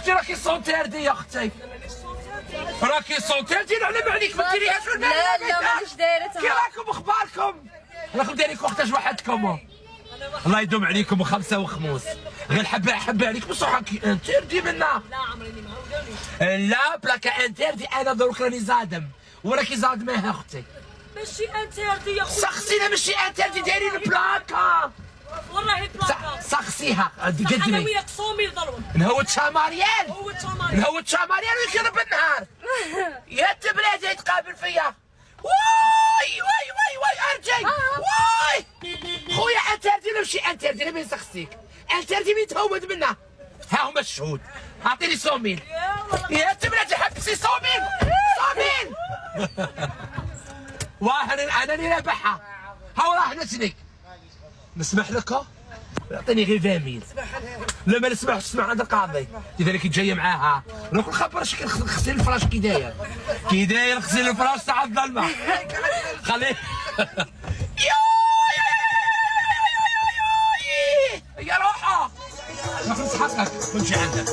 اختي راكي سونتير دي يا اختي، راكي سونتير دي نعلم عليك ما ديريهاش في المال. لا مانيش دايرتها. كي راكم اخباركم؟ راكم دايرين كوختاج وحدكم. الله يدوم عليكم وخمسه وخموس. غير حبه عليك بصح انتردي منا. لا عمرني ما عاودونيش. لا بلاكا انتردي انا دروك راني زادم وراكي زادماها اختي. ماشي انتردي يا خويا. سقسينا ماشي انتردي دايرين بلاكا. والله بلاكا. سقسيها انا قدمي. وياك صوميل ضربه. نهوت شاماريان. هو تمارين. نهوت شاماريان ويكرب النهار. يا تبلاد يتقابل فيا. واي ارجي. واي خويا انتردي ماشي انتردي مين سقسيك. انتردي مين تهود منا. ها هما الشهود. اعطيني صوميل. يا تبلاد حبسي صوميل. صوميل. واه انا اللي رابحها. ها راح نسنك. نسمح لك؟ يعطيني غير 20 ميل. لا ما نسمحش، اسمع عند القاضي. لذلك جايه معاها روح نخبر غسيل الفراش كي داير. كي داير غسيل الفراش تاع الظلمه. خليه يا روحه. ناخذ حقك ونجي عندك.